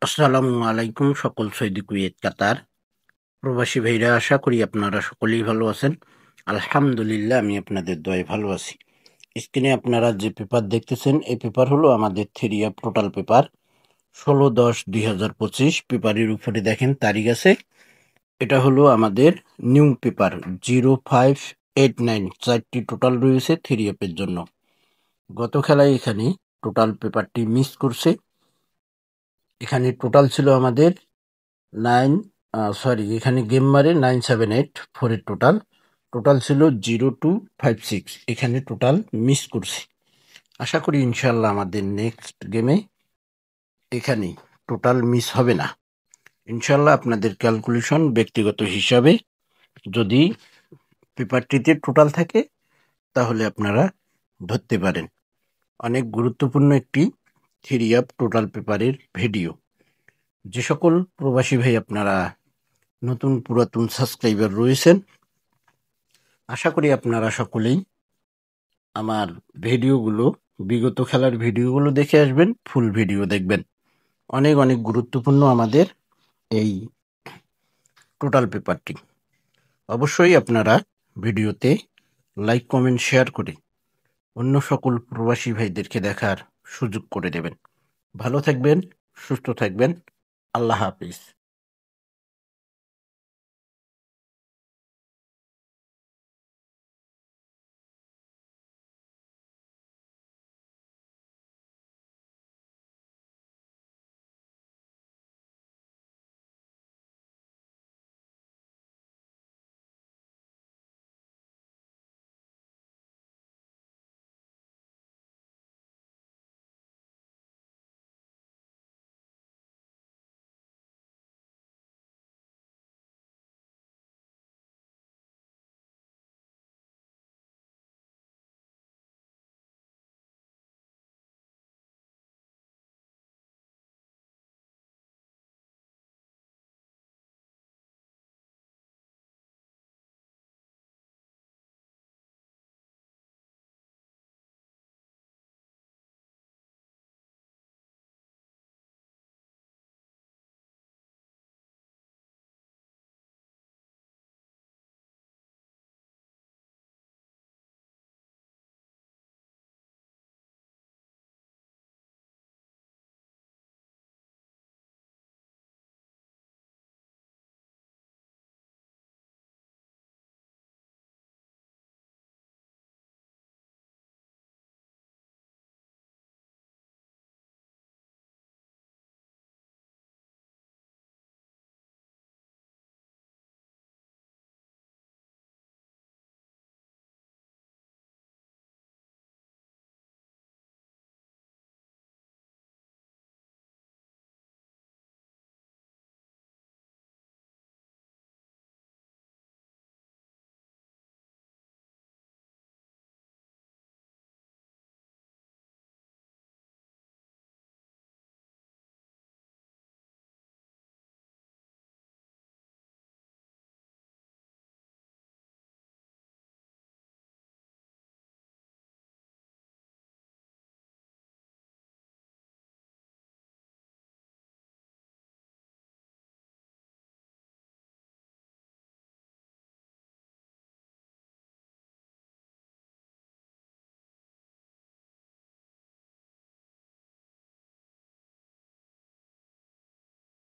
আসসালামু আলাইকুম সকল সৌদি কুয়েত কাতার প্রবাসী ভাইরা, আশা করি আপনারা সকলেই ভালো আছেন। আলহামদুলিল্লাহ, আমি আপনাদের দয়ায় ভালো আছি। স্ক্রিনে আপনারা যে পেপার দেখতেছেন, এই পেপার হলো আমাদের থিওরি টোটাল পেপার 16/10/2025। পেপারের উপরে দেখেন তারিখ আছে। এটা হলো আমাদের নিউ পেপার 0589, 4টি টোটাল রয়েছে থিওরি অ্যাপের জন্য। গত খেলায় এখানে টোটাল পেপারটি মিস করছে। এখানে টোটাল ছিল আমাদের এখানে গেম মারে 978, 4 এর টোটাল ছিল 0256। এখানে টোটাল মিস করছি। আশা করি ইনশাল্লাহ আমাদের নেক্সট গেমে এখানে টোটাল মিস হবে না ইনশাল্লাহ। আপনাদের ক্যালকুলেশন ব্যক্তিগত হিসাবে যদি পেপারটিতে টোটাল থাকে তাহলে আপনারা ধরতে পারেন। অনেক গুরুত্বপূর্ণ একটি থিওরি অফ টোটাল পেপারের ভিডিও। যে সকল প্রবাসী ভাই আপনারা নতুন পুরাতন সাবস্ক্রাইবার রয়েছেন, আশা করি আপনারা সকলেই আমার ভিডিওগুলো, বিগত খেলার ভিডিওগুলো দেখে আসবেন, ফুল ভিডিও দেখবেন। অনেক অনেক গুরুত্বপূর্ণ আমাদের এই টোটাল পেপারটি। অবশ্যই আপনারা ভিডিওতে লাইক, কমেন্ট, শেয়ার করে অন্য সকল প্রবাসী ভাইদেরকে দেখার সুযোগ করে দেবেন। ভালো থাকবেন, সুস্থ থাকবেন। আল্লাহ হাফিজ।